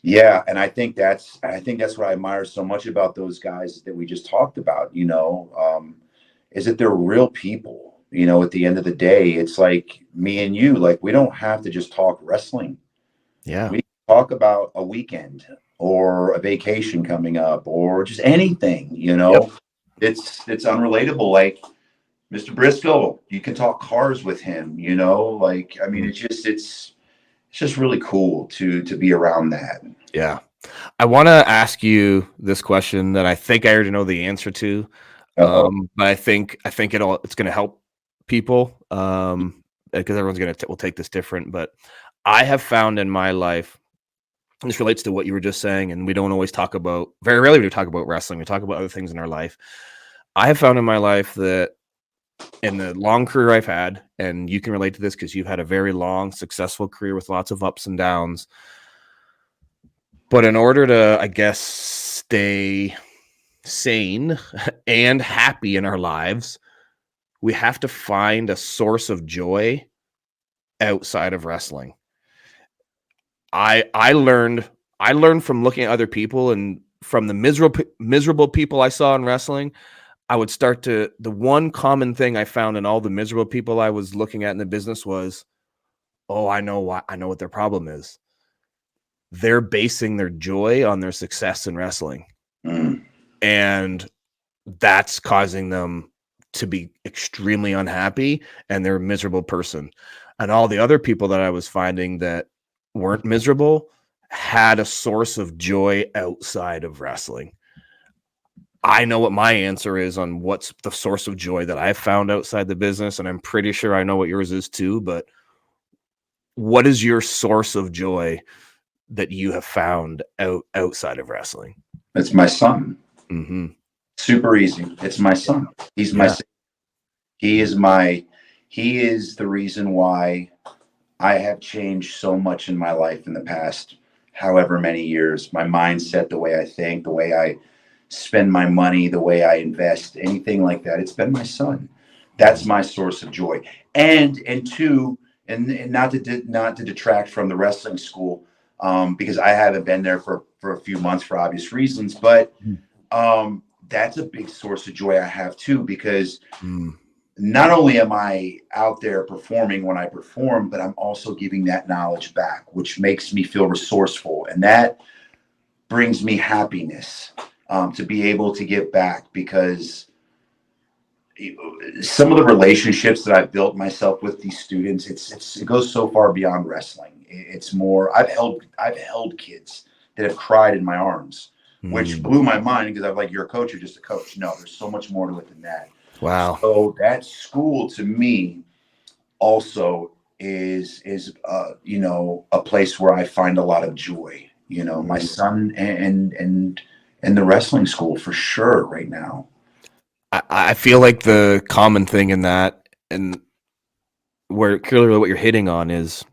yeah, and I think that's what I admire so much about those guys that we just talked about. You know, is that they're real people. You know, at the end of the day, it's like me and you. Like, we don't have to just talk wrestling. Yeah, we talk about a weekend or a vacation coming up or just anything. You know, it's unrelatable. Like, Mr. Briscoe, you can talk cars with him. You know, like, I mean, it's just really cool to be around that. Yeah. I want to ask you this question that I think I already know the answer to. But I think it's going to help people, because everyone's will take this different, but I have found in my life, and this relates to what you were just saying, and we don't always talk about, very rarely do we talk about wrestling. We talk about other things in our life. I have found in my life that in the long career I've had, and you can relate to this because you've had a very long, successful career with lots of ups and downs. But in order to, I guess, stay sane and happy in our lives, we have to find a source of joy outside of wrestling. I learned from looking at other people and from the miserable people I saw in wrestling. I would start to, the one common thing I found in all the miserable people I was looking at in the business was, oh, I know what their problem is. They're basing their joy on their success in wrestling. And that's causing them to be extremely unhappy, and they're a miserable person. And all the other people that I was finding that weren't miserable had a source of joy outside of wrestling. I know what my answer is on what's the source of joy that I've found outside the business, and I'm pretty sure I know what yours is too. But what is your source of joy that you have found outside of wrestling? It's my son. Mm-hmm. Super easy. It's my son. He's my son. He is the reason why I have changed so much in my life in the past however many years. My mindset, the way I think, the way I spend my money, the way I invest, anything like that. It's been my son. That's my source of joy. And two, and not to detract from the wrestling school, because I haven't been there for a few months for obvious reasons, but that's a big source of joy I have too, because not only am I out there performing when I perform, but I'm also giving that knowledge back, which makes me feel resourceful. And that brings me happiness, to be able to give back, because some of the relationships that I've built myself with these students, it goes so far beyond wrestling. It's more, I've held kids that have cried in my arms, which blew my mind, because I'm like, you're a coach, you're just a coach. No, there's so much more to it than that. Wow. So that school to me also is a place where I find a lot of joy. My son and the wrestling school for sure right now. I feel like the common thing in that, and where clearly what you're hitting on, is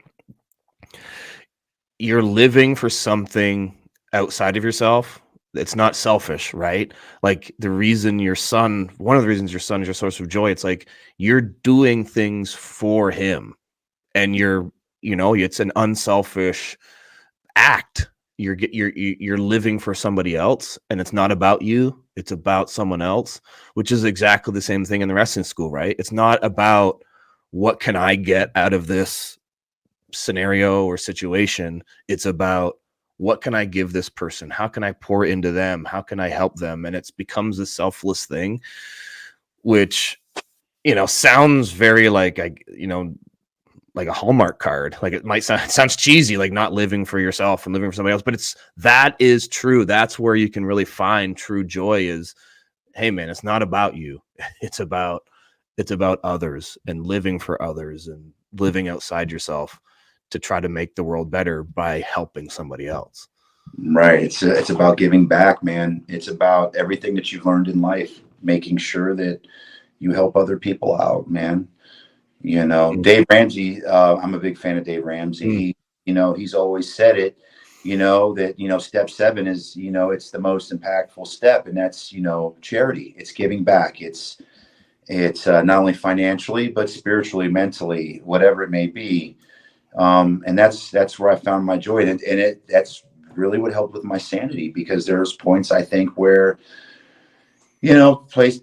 you're living for something outside of yourself. It's not selfish, right? Like one of the reasons your son is your source of joy. It's like you're doing things for him, and it's an unselfish act. You're living for somebody else, and it's not about you. It's about someone else, which is exactly the same thing in the wrestling school, right? It's not about what can I get out of this scenario or situation. It's about, what can I give this person? How can I pour into them? How can I help them? And it becomes a selfless thing, which, sounds very like a Hallmark card. Like it sounds cheesy, like not living for yourself and living for somebody else, but that is true. That's where you can really find true joy is, hey man, it's not about you. It's about others, and living for others, and living outside yourself to try to make the world better by helping somebody else. Right. It's about giving back, man. It's about everything that you've learned in life, making sure that you help other people out, man. Dave Ramsey, I'm a big fan of Dave Ramsey. He's always said it, that, step 7 is, it's the most impactful step, and that's, charity. It's giving back. It's not only financially, but spiritually, mentally, whatever it may be. And that's where I found my joy. And that's really what helped with my sanity, because there's points, I think, where,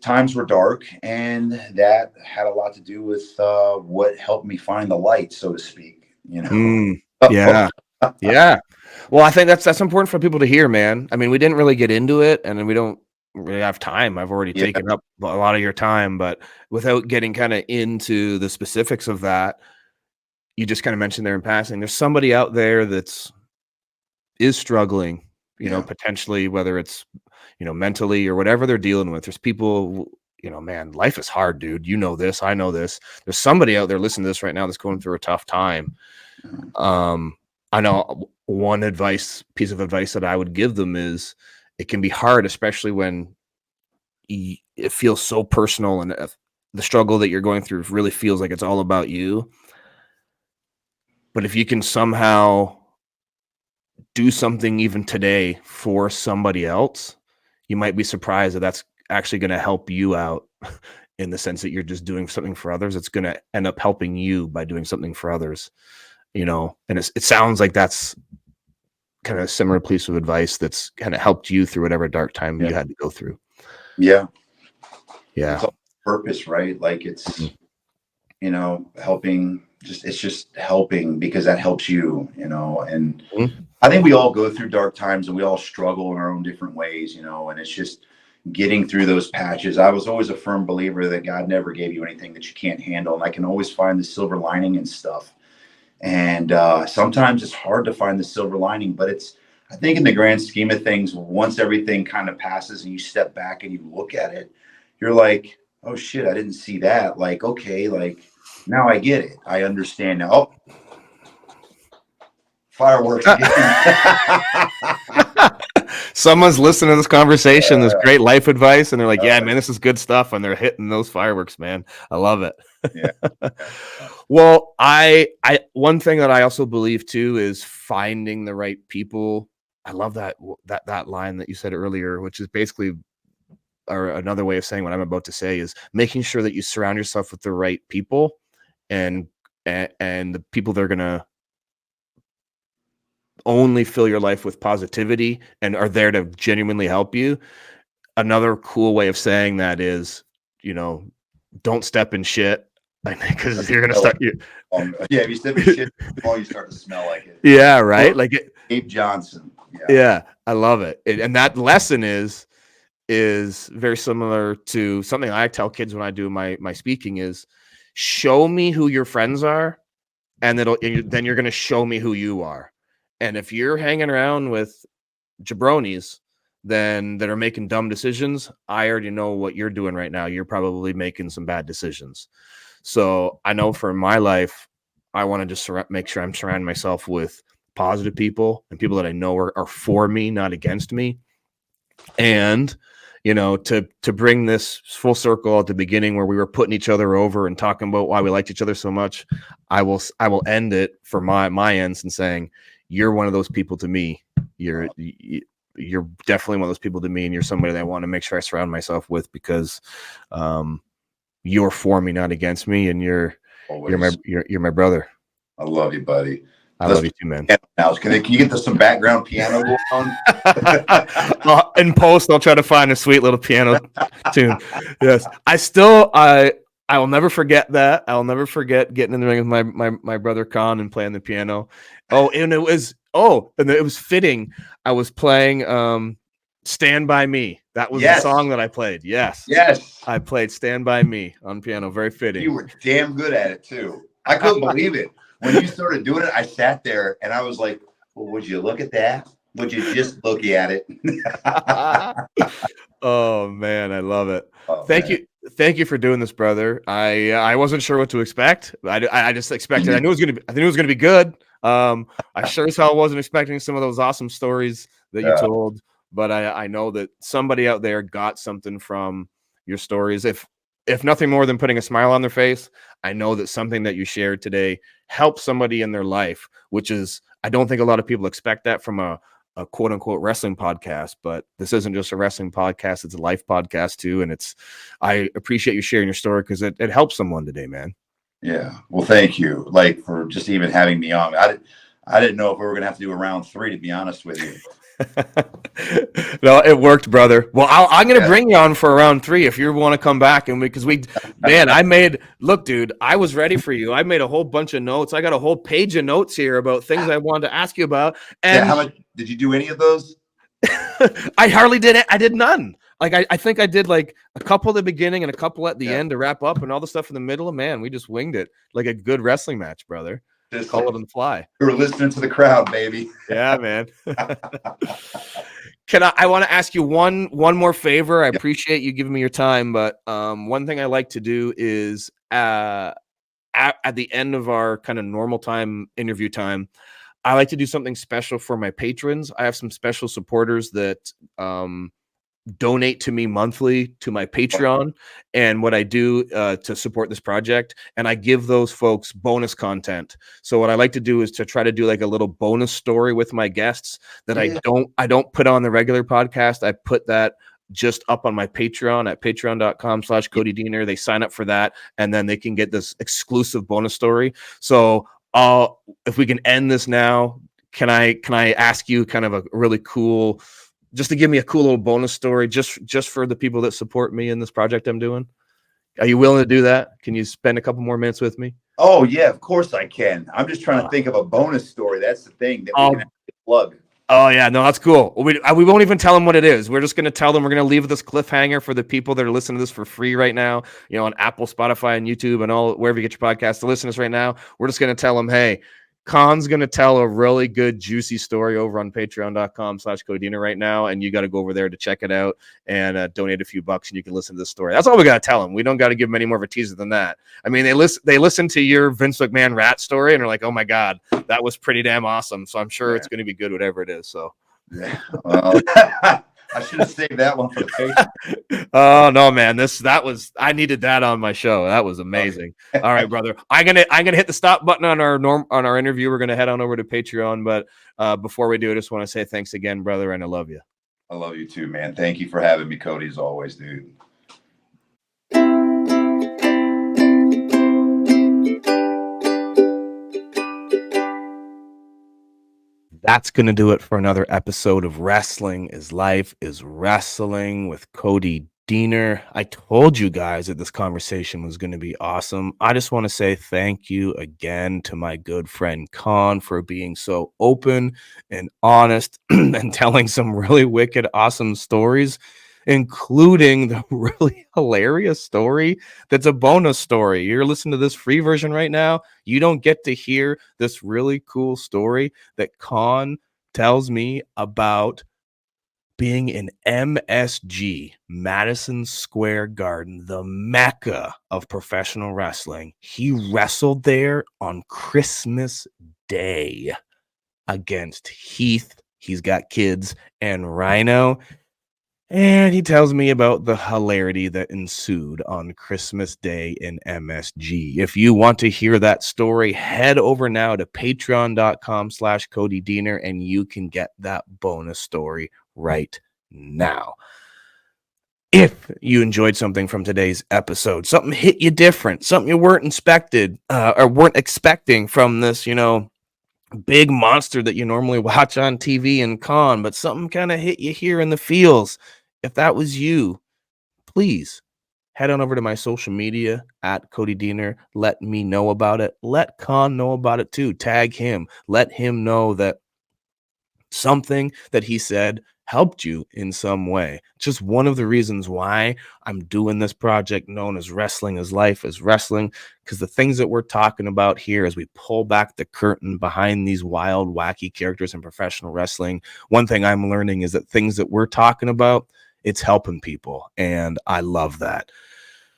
times were dark, and that had a lot to do with what helped me find the light, so to speak. Yeah. Well, I think that's important for people to hear, man. I mean, we didn't really get into it, and we don't really have time. I've already taken up a lot of your time, but without getting kind of into the specifics of that, you just kind of mentioned there in passing, there's somebody out there is struggling, potentially, whether it's, mentally or whatever they're dealing with. There's people man, life is hard, dude. You know this. I know this. There's somebody out there listening to this right now that's going through a tough time. I know one piece of advice that I would give them is it can be hard, especially when it feels so personal and the struggle that you're going through really feels like it's all about you. But if you can somehow do something even today for somebody else, you might be surprised that that's actually going to help you out in the sense that you're just doing something for others. It's going to end up helping you by doing something for others, and it sounds like that's kind of a similar piece of advice that's kind of helped you through whatever dark time you had to go through. Yeah. It's all purpose, right? Like it's, helping, it's just helping because that helps you, and I think we all go through dark times and we all struggle in our own different ways, and it's just getting through those patches. I was always a firm believer that God never gave you anything that you can't handle. And I can always find the silver lining and stuff. And sometimes it's hard to find the silver lining, but I think in the grand scheme of things, once everything kind of passes and you step back and you look at it, you're like, oh shit, I didn't see that. Like, okay, like now I get it. I understand now. Oh, fireworks again. Someone's listening to this conversation, this great life advice, and they're like, yeah, man, this is good stuff. And they're hitting those fireworks, man. I love it. Yeah. Well, I one thing that I also believe too is finding the right people. I love that line that you said earlier, which is basically, or another way of saying what I'm about to say is making sure that you surround yourself with the right people and the people that are going to only fill your life with positivity and are there to genuinely help you. Another cool way of saying that is, don't step in shit, because you're gonna start. If you step in shit, you start to smell like it. Yeah, right. Like Abe Johnson. Yeah, I love it. And that lesson is very similar to something I tell kids when I do my speaking is, show me who your friends are, and then you're gonna show me who you are. And if you're hanging around with jabronis that are making dumb decisions, I already know what you're doing right now. You're probably making some bad decisions. So I know for my life, I want to just make sure I'm surrounding myself with positive people and people that I know are for me, not against me. And, to bring this full circle at the beginning where we were putting each other over and talking about why we liked each other so much, I will end it for my ends and saying, you're one of those people to me. You're definitely one of those people to me, and you're somebody that I want to make sure I surround myself with because you're for me, not against me, and you're my brother. I love you, buddy. I love you too, man. Now, can you get some background piano going on? In post, I'll try to find a sweet little piano tune. Yes, I will never forget that. I'll never forget getting in the ring with my brother Kon and playing the piano. And it was fitting. I was playing Stand By Me. That was the song that I played. Yes. I played Stand By Me on piano. Very fitting. You were damn good at it too. I couldn't believe it. When you started doing it, I sat there and I was like, well, would you look at that? Would you just look at it? Oh man, I love it. Thank you for doing this, brother. I wasn't sure what to expect. I just expected. I think it was gonna be good. I sure as hell wasn't expecting some of those awesome stories that you told. But I know that somebody out there got something from your stories. If nothing more than putting a smile on their face, I know that something that you shared today helped somebody in their life, which is, I don't think a lot of people expect that from a quote unquote wrestling podcast, but this isn't just a wrestling podcast. It's a life podcast too. And I appreciate you sharing your story because it helps someone today, man. Yeah. Well, thank you. Like for just even having me on. I didn't know if we were going to have to do a round 3, to be honest with you. No, it worked, brother. Well, I'm going to bring you on for round 3 if you want to come back, and look, dude, I was ready for you. I made a whole bunch of notes. I got a whole page of notes here about things I wanted to ask you about. And how much did you do? Any of those? I hardly did it. I did none. Like I think I did like a couple at the beginning and a couple at the end to wrap up, and all the stuff in the middle. Man, we just winged it like a good wrestling match, brother. Just call it on the fly. We were listening to the crowd, baby. Yeah, man. I want to ask you one more favor. I appreciate you giving me your time, but one thing I like to do is at the end of our kind of normal interview time, I like to do something special for my patrons. I have some special supporters that donate to me monthly to my Patreon and what I do to support this project. And I give those folks bonus content. So what I like to do is to try to do like a little bonus story with my guests that I don't put on the regular podcast. I put that just up on my Patreon at patreon.com/Cody Deaner. They sign up for that and then they can get this exclusive bonus story. So if we can end this now, can I ask you kind of a really cool, just to give me a cool little bonus story just for the people that support me in this project I'm doing? Are you willing to do that? Can you spend a couple more minutes with me? Oh yeah, of course I can. I'm just trying to think of a bonus story. That's the thing that we can actually plug. Oh yeah, no, that's cool. We won't even tell them what it is. We're just going to tell them we're going to leave this cliffhanger for the people that are listening to this for free right now, on Apple, Spotify, and YouTube, and all wherever you get your podcasts to listen to this right now. We're just going to tell them, hey, Kon's going to tell a really good, juicy story over on patreon.com/Cody Deaner right now. And you got to go over there to check it out and donate a few bucks and you can listen to this story. That's all we got to tell them. We don't got to give them any more of a teaser than that. I mean, they listen to your Vince McMahon rat story and are like, oh my God, that was pretty damn awesome. So I'm sure it's going to be good, whatever it is. So well, I should have saved that one for the Patreon. Oh no, man! I needed that on my show. That was amazing. Okay. All right, brother. I'm gonna hit the stop button on our interview. We're gonna head on over to Patreon, but before we do, I just want to say thanks again, brother, and I love you. I love you too, man. Thank you for having me, Cody, as always, dude. That's going to do it for another episode of Wrestling is Life is Wrestling with Cody Deaner. I told you guys that this conversation was going to be awesome. I just want to say thank you again to my good friend Kon for being so open and honest and telling some really wicked, awesome stories, including the really hilarious story that's a bonus story. You're listening to this free version right now. You don't get to hear this really cool story that Kon tells me about being in MSG, Madison Square Garden, the mecca of professional wrestling. He wrestled there on Christmas Day against Heath. He's got kids, and Rhino. And he tells me about the hilarity that ensued on Christmas Day in MSG. If you want to hear that story, head over now to patreon.com/Cody Deaner and you can get that bonus story right now. If you enjoyed something from today's episode, something hit you different, something you weren't expecting from this, big monster that you normally watch on TV and Kon, but something kind of hit you here in the feels. If that was you, please head on over to my social media at Cody Deaner. Let me know about it. Let Kon know about it too. Tag him. Let him know that something that he said helped you in some way. Just one of the reasons why I'm doing this project known as Wrestling is Life is Wrestling, because the things that we're talking about here as we pull back the curtain behind these wild, wacky characters in professional wrestling, one thing I'm learning is that things that we're talking about, it's helping people, and I love that.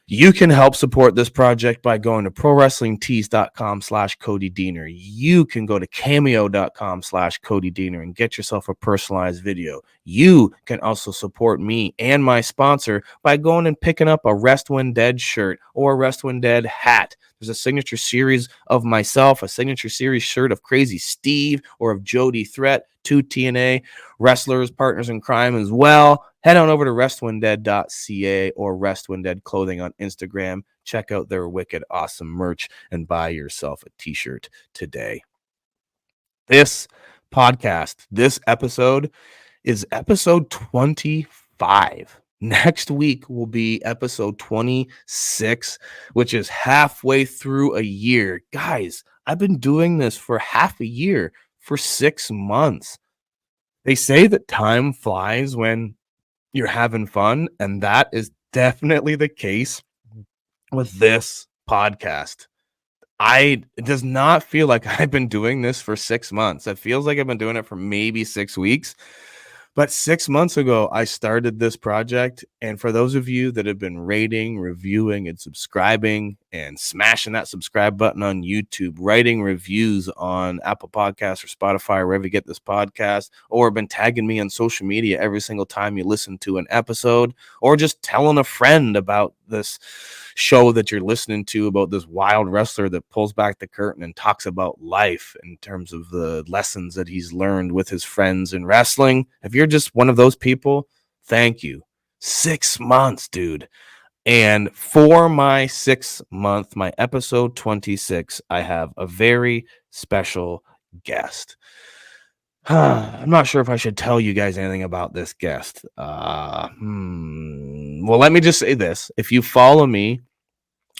You can help support this project by going to prowrestlingtees.com/Cody Deaner. You can go to cameo.com/Cody Deaner and get yourself a personalized video. You can also support me and my sponsor by going and picking up a Rest When Dead shirt or a Rest When Dead hat. There's a signature series of myself, a signature series shirt of Crazy Steve or of Jody Threat, two TNA wrestlers, partners in crime as well. Head on over to restwhendead.ca or Rest When Dead Clothing on Instagram. Check out their wicked awesome merch and buy yourself a t-shirt today. This podcast, this episode is episode 25. Next week will be episode 26, which is halfway through a year. Guys, I've been doing this for half a year, for 6 months. They say that time flies when you're having fun, and that is definitely the case with this podcast. It does not feel like I've been doing this for 6 months. It feels like I've been doing it for maybe 6 weeks. But 6 months ago, I started this project. And for those of you that have been rating, reviewing, and subscribing and smashing that subscribe button on YouTube, writing reviews on Apple Podcasts or Spotify, or wherever you get this podcast, or been tagging me on social media every single time you listen to an episode, or just telling a friend about this show that you're listening to about this wild wrestler that pulls back the curtain and talks about life in terms of the lessons that he's learned with his friends in wrestling. If you're just one of those people, thank you. 6 months, dude. And for my 6th month, my episode 26, I have a very special guest. I'm not sure if I should tell you guys anything about this guest. Well, let me just say this. If you follow me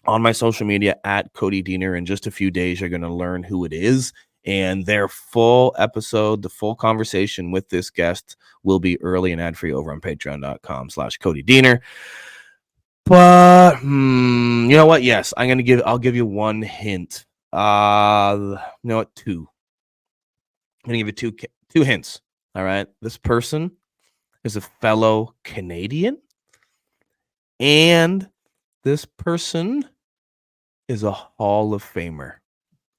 on my social media at Cody Deaner, in just a few days, you're going to learn who it is. And their full episode, the full conversation with this guest will be early and ad-free over on patreon.com/Cody Deaner. But you know what? Yes, I'll give you one hint. You know what? Two. I'm going to give you two hints. All right. This person is a fellow Canadian, and this person is a Hall of Famer.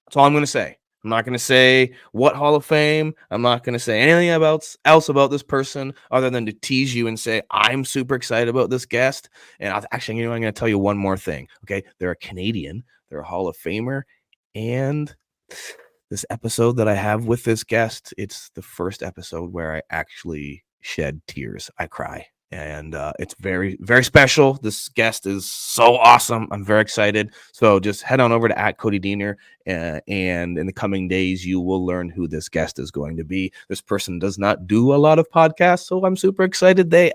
That's all I'm going to say. I'm not going to say what Hall of Fame. I'm not going to say anything else about this person other than to tease you and say I'm super excited about this guest. And actually, you know, I'm going to tell you one more thing. Okay, they're a Canadian, they're a Hall of Famer, and this episode that I have with this guest, it's the first episode where I actually shed tears. I cry. And it's very, very special. This guest is so awesome. I'm very excited. So just head on over to @Cody Deaner, and in the coming days, you will learn who this guest is going to be. This person does not do a lot of podcasts, so I'm super excited. They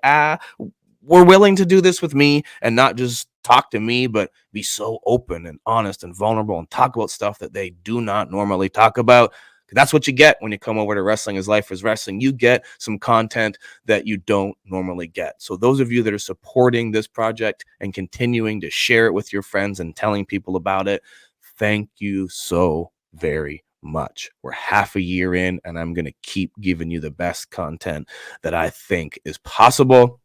were willing to do this with me and not just talk to me, but be so open and honest and vulnerable and talk about stuff that they do not normally talk about. That's what you get when you come over to Wrestling is Life is Wrestling. You get some content that you don't normally get. So those of you that are supporting this project and continuing to share it with your friends and telling people about it, thank you so very much. We're half a year in, and I'm going to keep giving you the best content that I think is possible,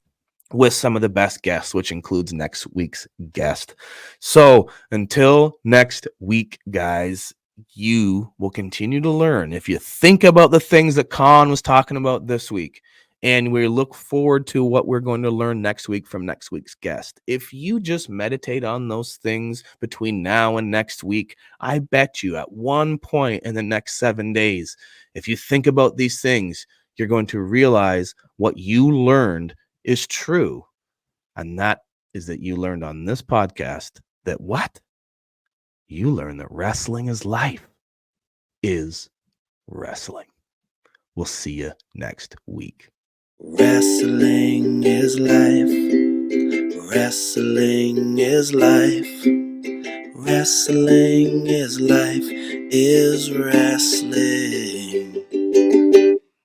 with some of the best guests, which includes next week's guest. So until next week, guys, you will continue to learn. If you think about the things that Kon was talking about this week, and we look forward to what we're going to learn next week from next week's guest, if you just meditate on those things between now and next week, I bet you at one point in the next 7 days, if you think about these things, you're going to realize what you learned is true. And that is that you learned on this podcast that what? You learned that wrestling is life is wrestling. We'll see you next week. Wrestling is life. Wrestling is life. Wrestling is life is wrestling.